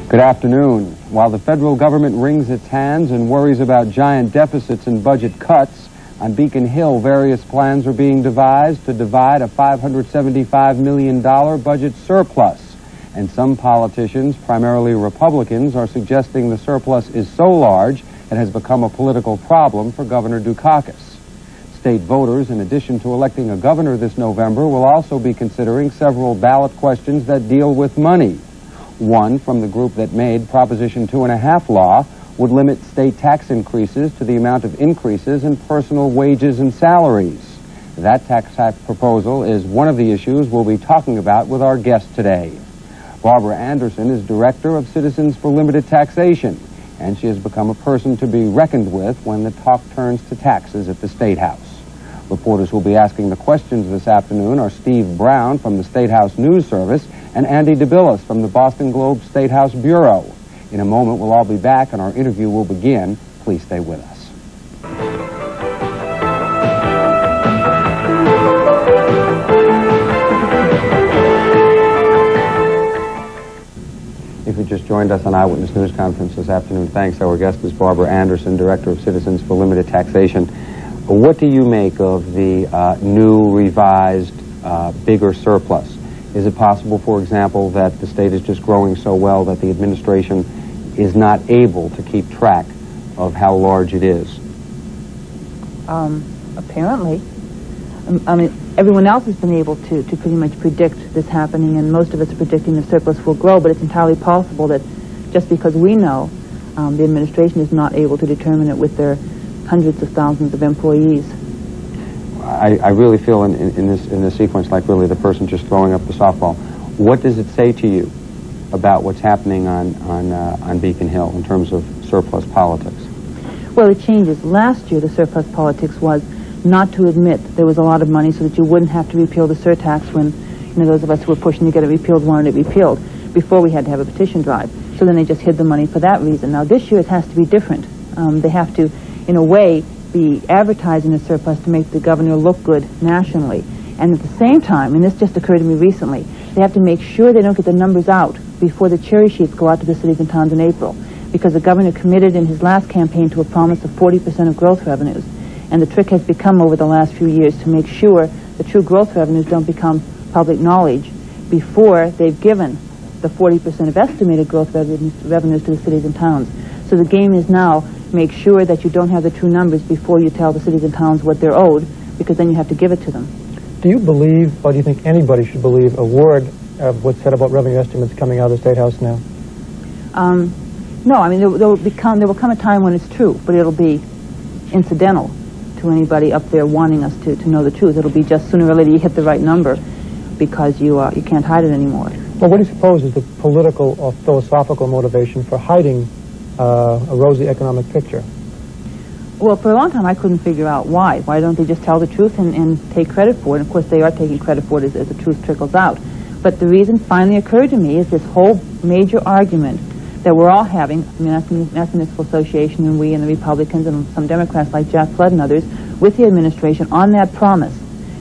Good afternoon. While the federal government wrings its hands and worries about giant deficits and budget cuts, on Beacon Hill, various plans are being devised to divide a $575 million budget surplus. And some politicians, primarily Republicans, are suggesting the surplus is so large it has become a political problem for Governor Dukakis. State voters, in addition to electing a governor this November, will also be considering several ballot questions that deal with money. One, from the group that made Proposition 2.5 law, would limit state tax increases to the amount of increases in personal wages and salaries. That tax proposal is one of the issues we'll be talking about with our guest today. Barbara Anderson is Director of Citizens for Limited Taxation, and she has become a person to be reckoned with when the talk turns to taxes at the State House. Reporters who will be asking the questions this afternoon are Steve Brown from the State House News Service and Andy DeBillis from the Boston Globe State House Bureau. In a moment, we'll all be back and our interview will begin. Please stay with us. If you just joined us on Eyewitness News Conference this afternoon, thanks. Our guest is Barbara Anderson, Director of Citizens for Limited Taxation. What do you make of the new, revised, bigger surplus? Is it possible, for example, that the state is just growing so well that the administration is not able to keep track of how large it is? Apparently. I mean, everyone else has been able to pretty much predict this happening, and most of us are predicting the surplus will grow, but it's entirely possible that just because we know, the administration is not able to determine it with their hundreds of thousands of employees. I really feel in this sequence like really the person just throwing up the softball. What does it say to you about what's happening on Beacon Hill in terms of surplus politics? Well, it changes. Last year, the surplus politics was not to admit there was a lot of money so that you wouldn't have to repeal the surtax when, those of us who were pushing to get it repealed wanted it repealed before we had to have a petition drive. So then they just hid the money for that reason. Now, this year it has to be different. They have to, in a way, be advertising the surplus to make the governor look good nationally. And at the same time, and this just occurred to me recently, they have to make sure they don't get the numbers out before the cherry sheets go out to the cities and towns in April, because the governor committed in his last campaign to a promise of 40% of growth revenues. And the trick has become over the last few years to make sure the true growth revenues don't become public knowledge before they've given the 40% of estimated growth revenues to the cities and towns. So the game is now make sure that you don't have the true numbers before you tell the cities and towns what they're owed, because then you have to give it to them. Do you believe, or do you think anybody should believe a word of what's said about revenue estimates coming out of the State House now? No, I mean, there will come a time when it's true, but it'll be incidental to anybody up there wanting us to know the truth. It'll be just sooner or later you hit the right number because you can't hide it anymore. Well, what do you suppose is the political or philosophical motivation for hiding a rosy economic picture? Well, for a long time I couldn't figure out why. Why don't they just tell the truth and take credit for it? And of course they are taking credit for it as the truth trickles out. But the reason finally occurred to me is this whole major argument that we're all having, the Mass Municipal Association and we and the Republicans and some Democrats like Jack Flood and others, with the administration on that promise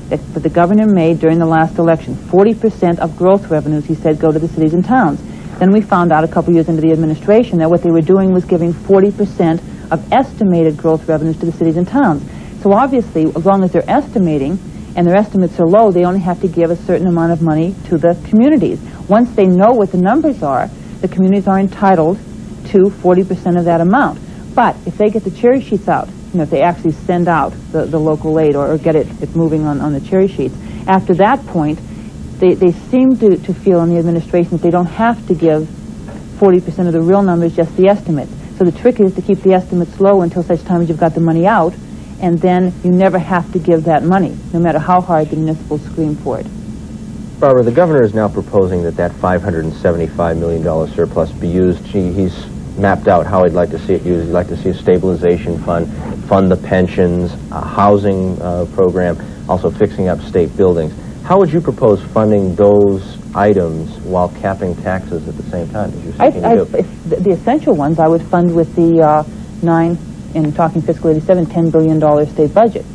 that the governor made during the last election. 40% of growth revenues, he said, go to the cities and towns. Then we found out a couple years into the administration that what they were doing was giving 40% of estimated growth revenues to the cities and towns. So obviously, as long as they're estimating and their estimates are low, they only have to give a certain amount of money to the communities. Once they know what the numbers are, the communities are entitled to 40% of that amount. But if they get the cherry sheets out, if they actually send out the local aid or get it moving on the cherry sheets, after that point, they seem to feel in the administration that they don't have to give 40% of the real numbers, just the estimates. So the trick is to keep the estimates low until such time as you've got the money out, and then you never have to give that money, no matter how hard the municipals scream for it. Barbara, the governor is now proposing that $575 million surplus be used. He's mapped out how he'd like to see it used. He'd like to see a stabilization fund the pensions, a housing program, also fixing up state buildings. How would you propose funding those items while capping taxes at the same time? The essential ones I would fund with the in talking fiscal 87, $10 billion state budget.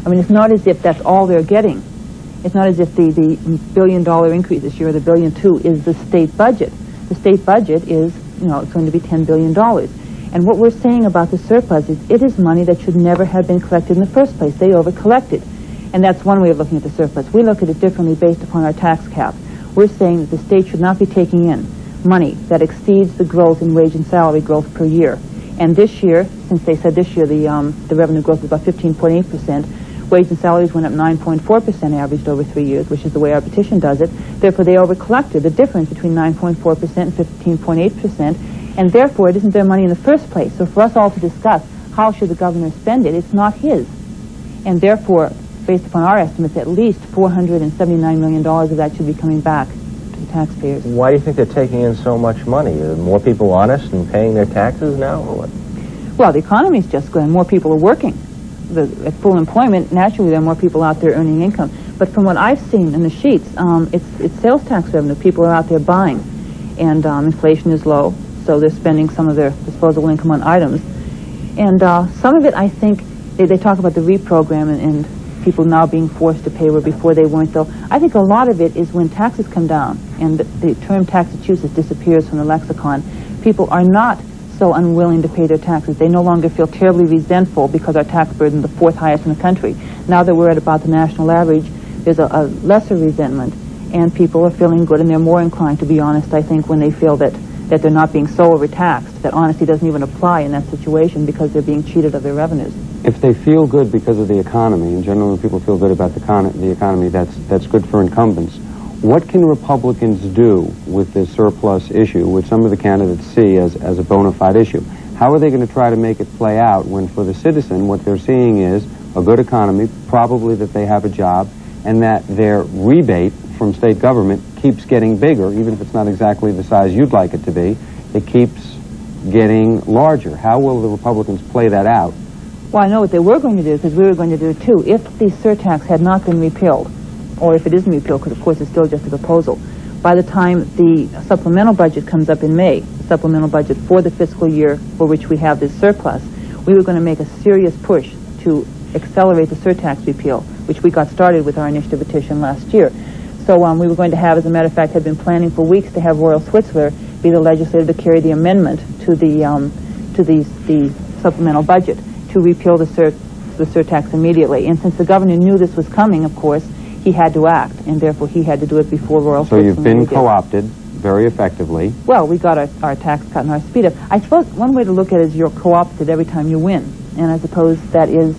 I mean, it's not as if that's all they're getting. It's not as if the $1 billion increase this year, or the $1.2 billion, is the state budget. The state budget is it's going to be $10 billion. And what we're saying about the surplus is it is money that should never have been collected in the first place. They over-collected. And that's one way of looking at the surplus. We look at it differently based upon our tax cap. We're saying that the state should not be taking in money that exceeds the growth in wage and salary growth per year. And this year, since they said this year the revenue growth was about 15.8%, wage and salaries went up 9.4% averaged over 3 years, which is the way our petition does it. Therefore, they over-collected the difference between 9.4% and 15.8%, and therefore it isn't their money in the first place. So for us all to discuss how should the governor spend it, it's not his. And therefore, based upon our estimates, at least $479 million of that should be coming back to the taxpayers. Why do you think they're taking in so much money? Are more people honest and paying their taxes now, or what? Well, the economy's just good, and more people are working. At full employment, naturally, there are more people out there earning income. But from what I've seen in the sheets, it's sales tax revenue. People are out there buying, and inflation is low, so they're spending some of their disposable income on items. And some of it, I think, they talk about the reprogram and people now being forced to pay where before they weren't, though. I think a lot of it is when taxes come down and the term Taxachusetts disappears from the lexicon, people are not so unwilling to pay their taxes. They no longer feel terribly resentful because our tax burden is the fourth highest in the country. Now that we're at about the national average, there's a lesser resentment, and people are feeling good, and they're more inclined to be honest, I think, when they feel that they're not being so overtaxed, that honesty doesn't even apply in that situation because they're being cheated of their revenues. If they feel good because of the economy, and generally when people feel good about the economy, that's good for incumbents. What can Republicans do with this surplus issue, which some of the candidates see as a bona fide issue? How are they going to try to make it play out when for the citizen what they're seeing is a good economy, probably that they have a job, and that their rebate from state government keeps getting bigger, even if it's not exactly the size you'd like it to be, it keeps getting larger. How will the Republicans play that out? Well, I know what they were going to do, because we were going to do it too. If the surtax had not been repealed, or if it isn't repealed, because of course it's still just a proposal, by the time the supplemental budget comes up in May, the supplemental budget for the fiscal year for which we have this surplus, we were going to make a serious push to accelerate the surtax repeal, which we got started with our initiative petition last year. So we were going to have, as a matter of fact, had been planning for weeks to have Royal Switzler be the legislator to carry the amendment to the supplemental budget to repeal the surtax immediately. And since the governor knew this was coming, of course, he had to act, and therefore he had to do it before Royal Switzerland. So you've been co-opted very effectively. Well, we got our tax cut and our speed up. I suppose one way to look at it is you're co-opted every time you win, and I suppose that is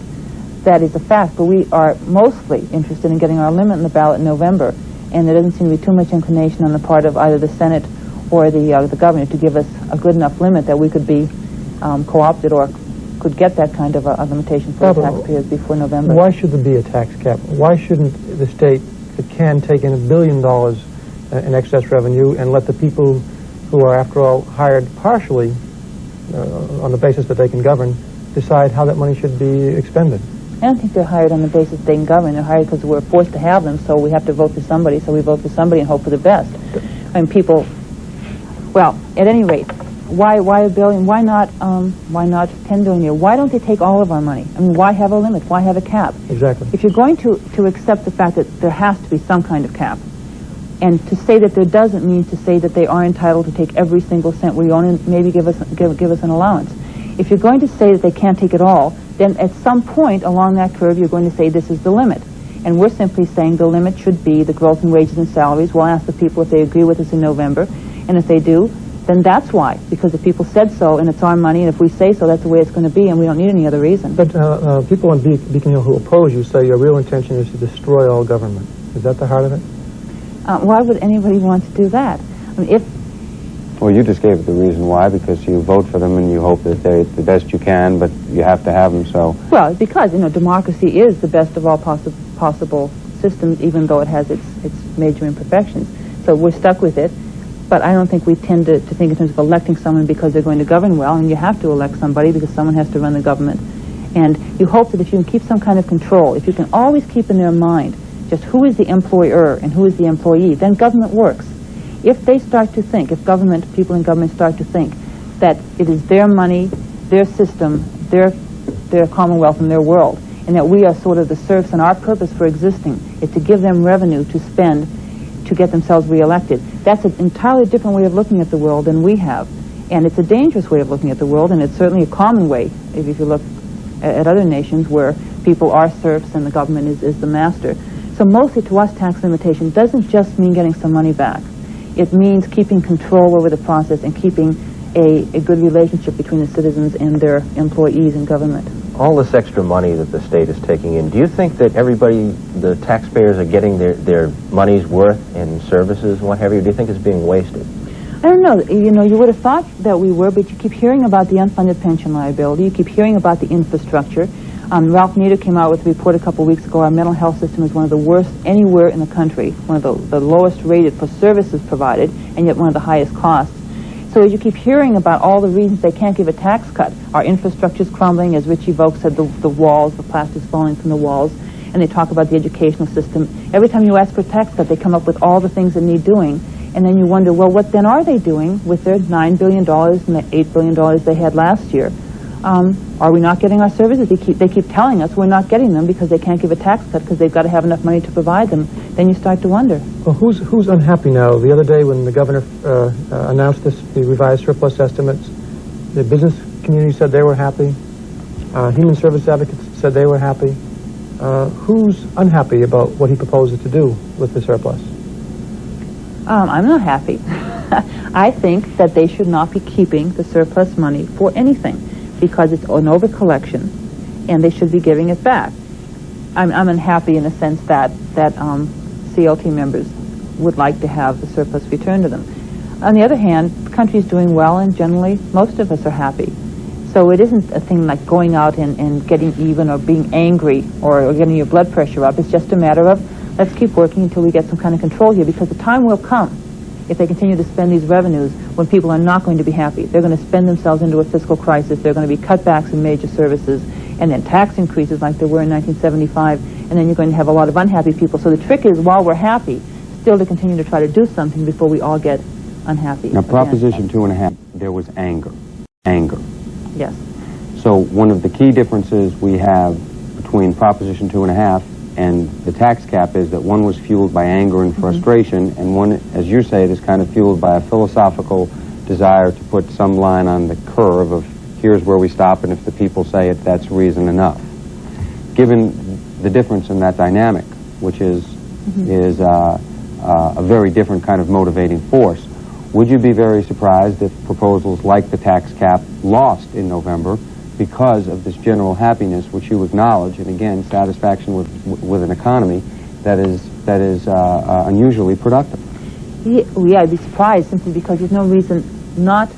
a fact, but we are mostly interested in getting our limit in the ballot in November, and there doesn't seem to be too much inclination on the part of either the Senate or the governor to give us a good enough limit that we could be co-opted or could get that kind of a limitation for the taxpayers before November. Why should there be a tax cap? Why shouldn't the state that can take in $1 billion in excess revenue and let the people who are, after all, hired partially on the basis that they can govern decide how that money should be expended? I don't think they're hired on the basis they can govern. They're hired because we're forced to have them, so we have to vote for somebody, so we vote for somebody and hope for the best. And people, well, at any rate, why $1 billion? Why not $10 billion a year? Why don't they take all of our money? I mean, why have a limit? Why have a cap? Exactly. If you're going to accept the fact that there has to be some kind of cap, and to say that there doesn't mean to say that they are entitled to take every single cent we own and maybe give us an allowance. If you're going to say that they can't take it all, then at some point along that curve you're going to say this is the limit. And we're simply saying the limit should be the growth in wages and salaries. We'll ask the people if they agree with us in November, and if they do, then that's why, because the people said so, and it's our money, and if we say so, that's the way it's going to be, and we don't need any other reason. But people on Beacon Hill who oppose you say your real intention is to destroy all government. Is that the heart of it? Why would anybody want to do that? I mean, Well, you just gave it the reason why, because you vote for them and you hope that they're the best you can, but you have to have them, so... Well, because, democracy is the best of all possible systems, even though it has its major imperfections. So we're stuck with it, but I don't think we tend to think in terms of electing someone because they're going to govern well, and you have to elect somebody because someone has to run the government. And you hope that if you can keep some kind of control, if you can always keep in their mind just who is the employer and who is the employee, then government works. If they start to think, if people in government start to think that it is their money, their system, their commonwealth and their world, and that we are sort of the serfs and our purpose for existing is to give them revenue to spend to get themselves reelected, that's an entirely different way of looking at the world than we have. And it's a dangerous way of looking at the world, and it's certainly a common way if you look at other nations where people are serfs and the government is the master. So mostly to us, tax limitation doesn't just mean getting some money back. It means keeping control over the process and keeping a good relationship between the citizens and their employees in government. All this extra money that the state is taking in, do you think that everybody, the taxpayers, are getting their money's worth in services and what have you? Do you think it's being wasted? I don't know. You know, you would have thought that we were, but you keep hearing about the unfunded pension liability. You keep hearing about the infrastructure. Ralph Nader came out with a report a couple of weeks ago. Our mental health system is one of the worst anywhere in the country, one of the lowest rated for services provided, and yet one of the highest costs. So as you keep hearing about all the reasons they can't give a tax cut, our infrastructure is crumbling, as Richie Volk said, the walls, the plastic's falling from the walls, and they talk about the educational system. Every time you ask for a tax cut, they come up with all the things that need doing, and then you wonder, well, what then are they doing with their $9 billion and the $8 billion they had last year? Are we not getting our services? They keep telling us we're not getting them because they can't give a tax cut because they've got to have enough money to provide them. Then you start to wonder. Well, who's unhappy now? The other day when the governor announced the revised surplus estimates, the business community said they were happy. Human service advocates said they were happy. Who's unhappy about what he proposes to do with the surplus? I'm not happy. I think that they should not be keeping the surplus money for anything because it's an over-collection, and they should be giving it back. I'm unhappy in the sense that CLT members would like to have the surplus returned to them. On the other hand, the country is doing well, and generally most of us are happy. So it isn't a thing like going out and getting even or being angry or getting your blood pressure up. It's just a matter of let's keep working until we get some kind of control here, because the time will come, if they continue to spend these revenues, when people are not going to be happy. They're going to spend themselves into a fiscal crisis. There are going to be cutbacks in major services, and then tax increases like there were in 1975, and then you're going to have a lot of unhappy people. So the trick is, while we're happy, still to continue to try to do something before we all get unhappy. Now, Proposition 2.5, there was anger. Anger. Yes. So one of the key differences we have between Proposition 2.5 and the tax cap is that one was fueled by anger and frustration, and one, as you say, is kind of fueled by a philosophical desire to put some line on the curve of here's where we stop, and if the people say it, that's reason enough. Given the difference in that dynamic, which is a very different kind of motivating force, would you be very surprised if proposals like the tax cap lost in November because of this general happiness, which you acknowledge, and again, satisfaction with an economy that is unusually productive? Yeah, I'd be surprised simply because there's no reason not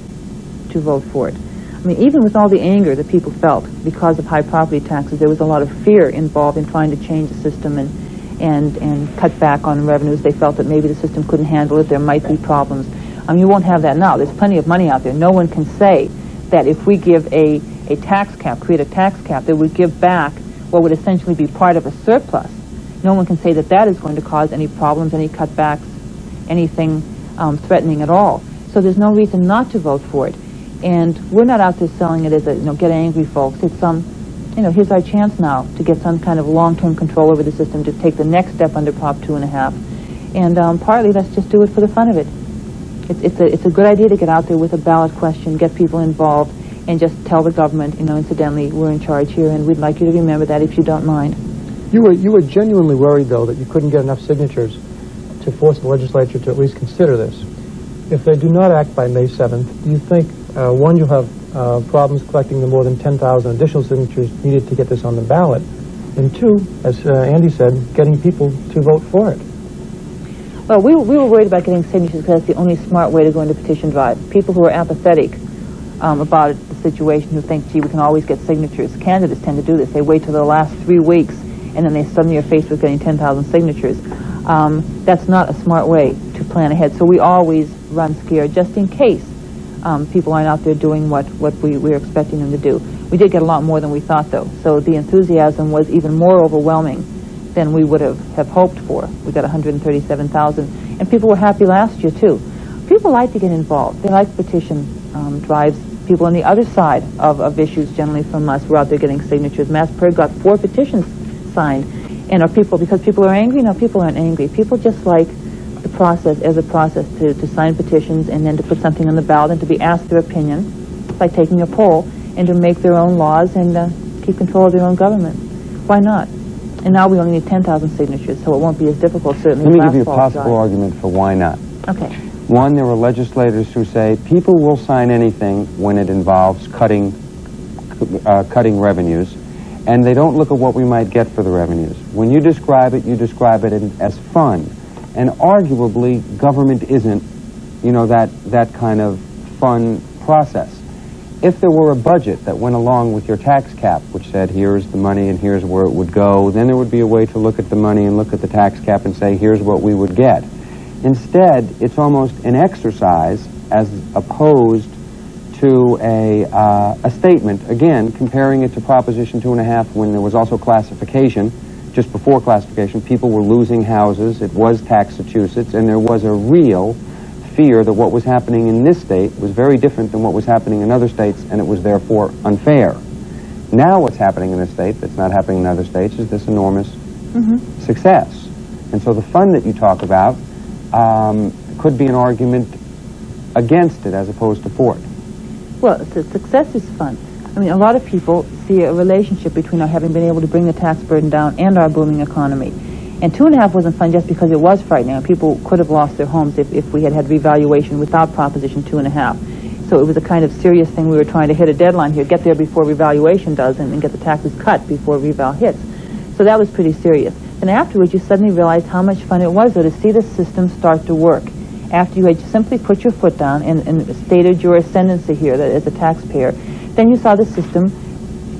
to vote for it. I mean, even with all the anger that people felt because of high property taxes, there was a lot of fear involved in trying to change the system and cut back on revenues. They felt that maybe the system couldn't handle it, there might be problems. You won't have that now. There's plenty of money out there. No one can say that if we give a tax cap, create a tax cap, that would give back what would essentially be part of a surplus. No one can say that that is going to cause any problems, any cutbacks, anything threatening at all. So there's no reason not to vote for it. And we're not out there selling it as a, get angry, folks. It's here's our chance now to get some kind of long-term control over the system, to take the next step under Prop 2.5. And partly, let's just do it for the fun of it. It's a good idea to get out there with a ballot question, get people involved, and just tell the government, incidentally, we're in charge here, and we'd like you to remember that if you don't mind. You were genuinely worried, though, that you couldn't get enough signatures to force the legislature to at least consider this. If they do not act by May 7th, do you think, one, you'll have problems collecting the more than 10,000 additional signatures needed to get this on the ballot, and two, as Andy said, getting people to vote for it? Well, we were worried about getting signatures because that's the only smart way to go into petition drive. People who are apathetic about the situation, who think, gee, we can always get signatures. Candidates tend to do this. They wait till the last 3 weeks, and then they suddenly are faced with getting 10,000 signatures. That's not a smart way to plan ahead. So we always run scared, just in case people aren't out there doing what we were expecting them to do. We did get a lot more than we thought, though. So the enthusiasm was even more overwhelming than we would have hoped for. We got 137,000, and people were happy last year too. People like to get involved. They like petition drives. People on the other side of issues, generally from us, were out there getting signatures. Mass Purge got 4 petitions signed, and because people are angry? No, people aren't angry. People just like the process as a process to sign petitions and then to put something on the ballot and to be asked their opinion by taking a poll and to make their own laws and keep control of their own government. Why not? And now we only need 10,000 signatures, so it won't be as difficult, certainly. Let me give you a possible argument for why not. Okay. One, there are legislators who say people will sign anything when it involves cutting revenues, and they don't look at what we might get for the revenues. When you describe it as fun, and arguably government isn't, that kind of fun process. If there were a budget that went along with your tax cap, which said here's the money and here's where it would go, then there would be a way to look at the money and look at the tax cap and say here's what we would get. Instead, it's almost an exercise as opposed to a statement, again, comparing it to Proposition 2.5 when there was also classification. Just before classification, people were losing houses, it was Taxachusetts, and there was a real fear that what was happening in this state was very different than what was happening in other states, and it was therefore unfair. Now what's happening in this state that's not happening in other states is this enormous success. And so the fun that you talk about could be an argument against it as opposed to for it. Well, the success is fun. I mean, a lot of people see a relationship between our having been able to bring the tax burden down and our booming economy. And 2.5 wasn't fun just because it was frightening. People could have lost their homes if we had revaluation without Proposition 2.5. So it was a kind of serious thing. We were trying to hit a deadline here, get there before revaluation does, and get the taxes cut before reval hits. So that was pretty serious. And afterwards, you suddenly realized how much fun it was, though, to see the system start to work. After you had simply put your foot down and stated your ascendancy here as a taxpayer, then you saw the system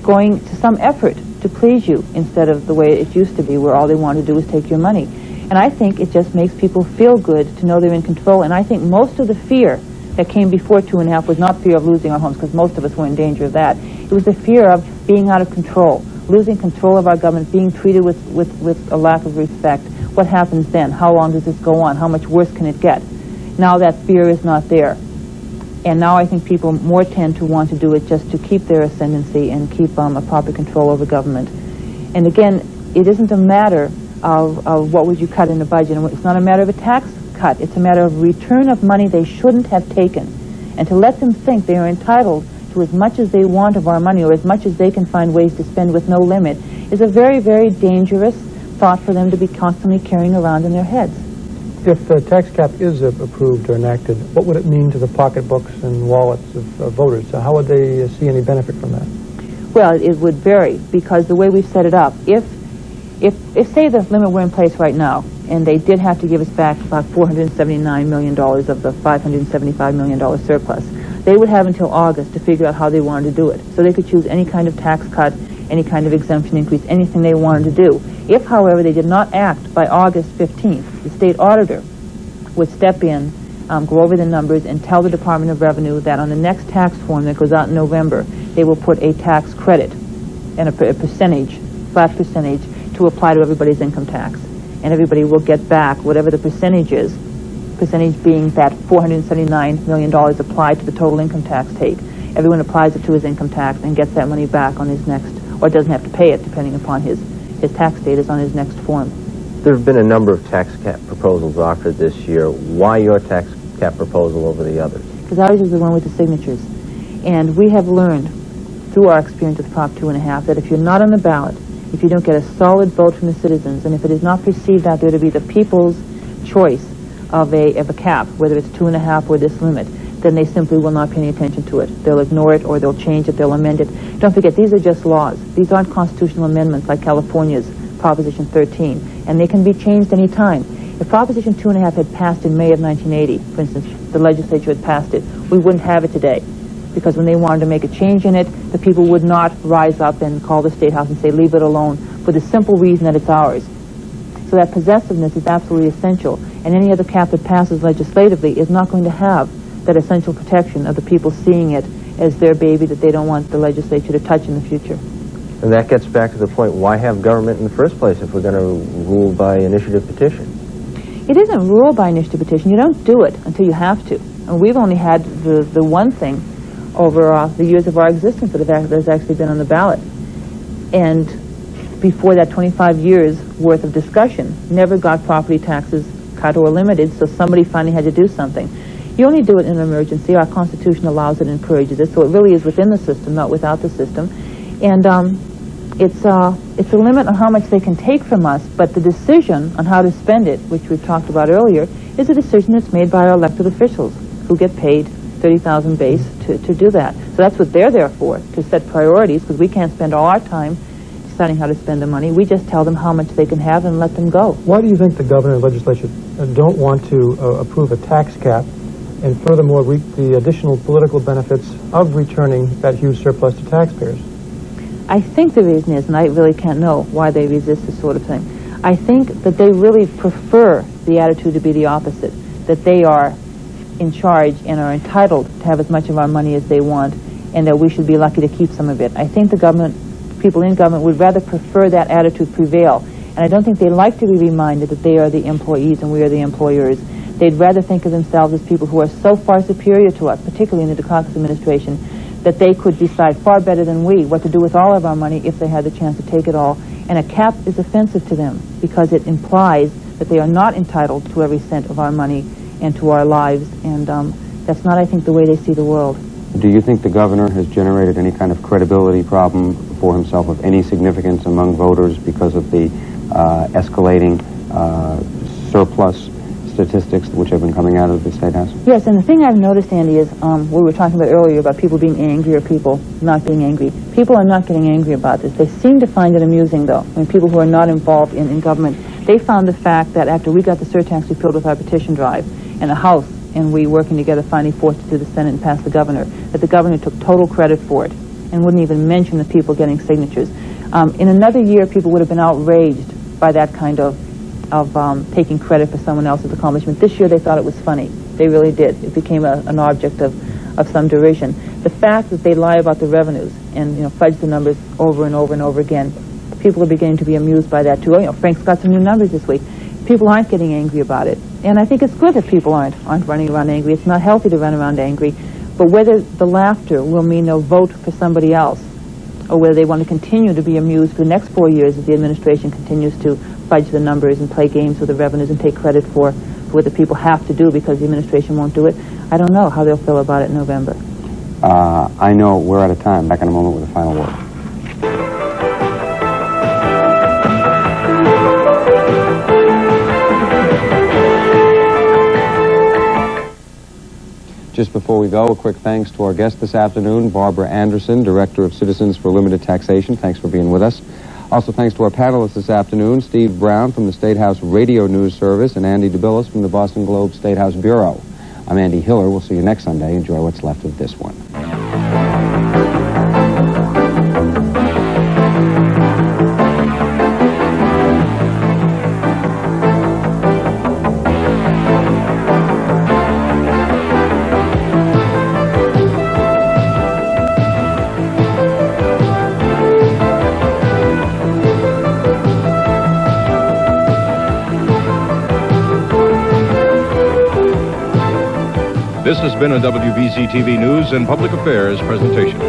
going to some effort to please you instead of the way it used to be, where all they wanted to do was take your money. And I think it just makes people feel good to know they're in control. And I think most of the fear that came before 2.5 was not fear of losing our homes, because most of us were in danger of that. It was the fear of being out of control, losing control of our government, being treated with a lack of respect. What happens then? How long does this go on? How much worse can it get? Now that fear is not there. And now I think people more tend to want to do it just to keep their ascendancy and keep a proper control over government. And again, it isn't a matter of what would you cut in the budget. It's not a matter of a tax cut. It's a matter of return of money they shouldn't have taken. And to let them think they are entitled to as much as they want of our money, or as much as they can find ways to spend with no limit, is a very, very dangerous thought for them to be constantly carrying around in their heads. If the tax cap is approved or enacted, what would it mean to the pocketbooks and wallets of voters? How would they see any benefit from that? Well, it would vary, because the way we've set it up, if say the limit were in place right now, and they did have to give us back about $479 million of the $575 million surplus, they would have until August to figure out how they wanted to do it. So they could choose any kind of tax cut, any kind of exemption increase, anything they wanted to do. If, however, they did not act by August 15th, the state auditor would step in, go over the numbers, and tell the Department of Revenue that on the next tax form that goes out in November, they will put a tax credit and a percentage, flat percentage, to apply to everybody's income tax. And everybody will get back whatever the percentage is, percentage being that $479 million applied to the total income tax take. Everyone applies it to his income tax and gets that money back on his next, or doesn't have to pay it depending upon his tax status on his next form. There have been a number of tax cap proposals offered this year. Why your tax cap proposal over the others? Because ours is the one with the signatures. And we have learned through our experience with Prop 2.5 that if you're not on the ballot, if you don't get a solid vote from the citizens, and if it is not perceived out there to be the people's choice of a cap, whether it's 2.5 or this limit, then they simply will not pay any attention to it. They'll ignore it, or they'll change it, they'll amend it. Don't forget, these are just laws. These aren't constitutional amendments like California's Proposition 13, and they can be changed any time. If Proposition 2.5 had passed in May of 1980, for instance, the legislature had passed it, we wouldn't have it today. Because when they wanted to make a change in it, the people would not rise up and call the State House and say, leave it alone, for the simple reason that it's ours. So that possessiveness is absolutely essential, and any other cap that passes legislatively is not going to have that essential protection of the people seeing it as their baby that they don't want the legislature to touch in the future. And that gets back to the point, why have government in the first place if we're going to rule by initiative petition? It isn't ruled by initiative petition. You don't do it until you have to. And we've only had the one thing over the years of our existence that has actually been on the ballot. And before that, 25 years worth of discussion never got property taxes cut or limited, so somebody finally had to do something. You only do it in an emergency. Our Constitution allows it and encourages it, so it really is within the system, not without the system. And it's a limit on how much they can take from us, but the decision on how to spend it, which we've talked about earlier, is a decision that's made by our elected officials who get paid $30,000 base to do that. So that's what they're there for, to set priorities, because we can't spend all our time deciding how to spend the money. We just tell them how much they can have and let them go. Why do you think the governor and legislature don't want to approve a tax cap and furthermore reap the additional political benefits of returning that huge surplus to taxpayers? I think the reason is, and I really can't know why they resist this sort of thing, I think that they really prefer the attitude to be the opposite, that they are in charge and are entitled to have as much of our money as they want, and that we should be lucky to keep some of it. I think the government, people in government, would rather prefer that attitude prevail, and I don't think they like to be reminded that they are the employees and we are the employers. They'd rather think of themselves as people who are so far superior to us, particularly in the Dukakis administration, that they could decide far better than we what to do with all of our money if they had the chance to take it all. And a cap is offensive to them because it implies that they are not entitled to every cent of our money and to our lives, and that's not, I think, the way they see the world. Do you think the governor has generated any kind of credibility problem for himself of any significance among voters because of the escalating surplus statistics which have been coming out of the State House? Yes, and the thing I've noticed, Andy, is we were talking about earlier about people being angry or people not being angry. People are not getting angry about this. They seem to find it amusing, though. I mean, people who are not involved in government, they found the fact that after we got the surtax repealed with our petition drive and the House and we working together finally forced it through the Senate and passed the governor, that the governor took total credit for it and wouldn't even mention the people getting signatures. In another year, people would have been outraged by that kind of taking credit for someone else's accomplishment. This year they thought it was funny. They really did. It became an object of some derision. The fact that they lie about the revenues and fudge the numbers over and over and over again, people are beginning to be amused by that too. Frank's got some new numbers this week. People aren't getting angry about it. And I think it's good that people aren't running around angry. It's not healthy to run around angry. But whether the laughter will mean they'll vote for somebody else, or whether they want to continue to be amused for the next 4 years as the administration continues to fudge the numbers and play games with the revenues and take credit for what the people have to do because the administration won't do it, I don't know how they'll feel about it in November. I know we're out of time. Back in a moment with a final word. Just before we go, a quick thanks to our guest this afternoon, Barbara Anderson, Director of Citizens for Limited Taxation. Thanks for being with us. Also thanks to our panelists this afternoon, Steve Brown from the State House Radio News Service and Andy DeBillis from the Boston Globe State House Bureau. I'm Andy Hiller. We'll see you next Sunday. Enjoy what's left of this one. This has been a WBZ TV News and Public Affairs presentation.